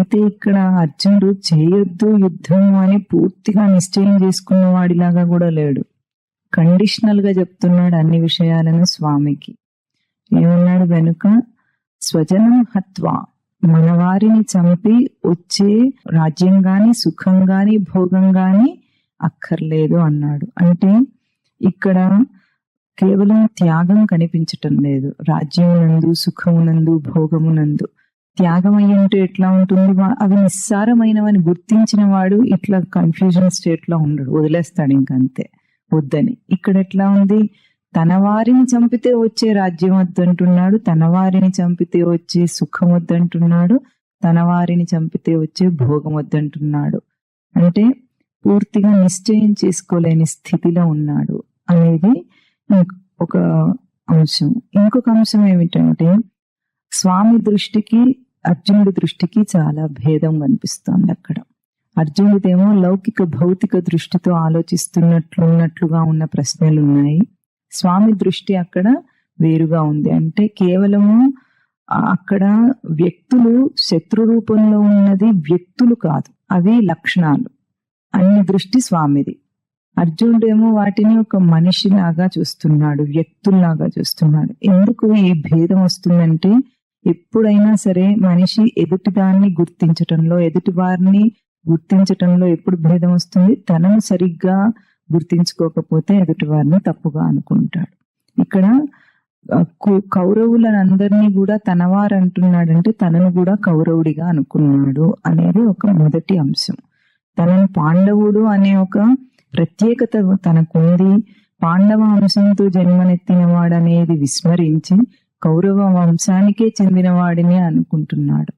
అయితే ఇక్కడ అర్జునుడు చేయొద్దు యుద్ధము అని పూర్తిగా నిశ్చయం చేసుకున్న వాడిలాగా కూడా లేడు. కండిషనల్ గా చెప్తున్నాడు అన్ని విషయాలను స్వామికి. ఏమన్నాడు వెనుక? స్వజనం హత్వా, మన వారిని చంపి వచ్చే రాజ్యం గాని సుఖం గాని భోగం గాని అక్కర్లేదు అన్నాడు. అంటే ఇక్కడ కేవలం త్యాగం కనిపించటం లేదు. రాజ్యమునందు సుఖమునందు భోగమునందు త్యాగం అయ్యంటే ఎట్లా ఉంటుంది? అవి నిస్సారమైనవని గుర్తించిన వాడు ఇట్లా కన్ఫ్యూజన్ స్టేట్ లో ఉండడు, వదిలేస్తాడు ఇంకంతే వద్దని. ఇక్కడ ఎట్లా ఉంది? తన వారిని చంపితే వచ్చే రాజ్యం వద్దంటున్నాడు, తన వారిని చంపితే వచ్చే సుఖం వద్దంటున్నాడు, తన వారిని చంపితే వచ్చే భోగం వద్దంటున్నాడు. అంటే పూర్తిగా నిశ్చయం చేసుకోలేని స్థితిలో ఉన్నాడు అనేది ఒక అంశం. ఇంకొక అంశం ఏమిటంటే స్వామి దృష్టికి అర్జునుడి దృష్టికి చాలా భేదం కనిపిస్తోంది అక్కడ. అర్జునుడిదేమో లౌకిక భౌతిక దృష్టితో ఆలోచిస్తున్నట్లుగా ఉన్న ప్రశ్నలు ఉన్నాయి. స్వామి దృష్టి అక్కడ వేరుగా ఉంది. అంటే కేవలము అక్కడ వ్యక్తులు శత్రు రూపంలో ఉన్నది వ్యక్తులు కాదు, అవి లక్షణాలు అన్ని దృష్టి స్వామిది. అర్జునుడేమో వాటిని ఒక మనిషిలాగా చూస్తున్నాడు, వ్యక్తుల్లాగా చూస్తున్నాడు. ఎందుకు ఈ భేదం వస్తుందంటే ఎప్పుడైనా సరే మనిషి ఎదుటిదాన్ని గుర్తించటంలో, ఎదుటి వారిని గుర్తించటంలో ఎప్పుడు భేదం వస్తుంది? తనను సరిగ్గా గుర్తించుకోకపోతే ఎదుటి వారిని తప్పుగా అనుకుంటాడు. ఇక్కడ కౌరవులందరినీ కూడా తనవారు అంటున్నాడంటే తనను కూడా కౌరవుడిగా అనుకున్నాడు అనేది ఒక మొదటి అంశం. తనను పాండవుడు అనే ఒక ప్రత్యేకత తనకుంది, పాండవ వంశంతో జన్మనెత్తిన వాడనేది విస్మరించి కౌరవ వంశానికే చెందిన వాడిని అనుకుంటున్నాడు.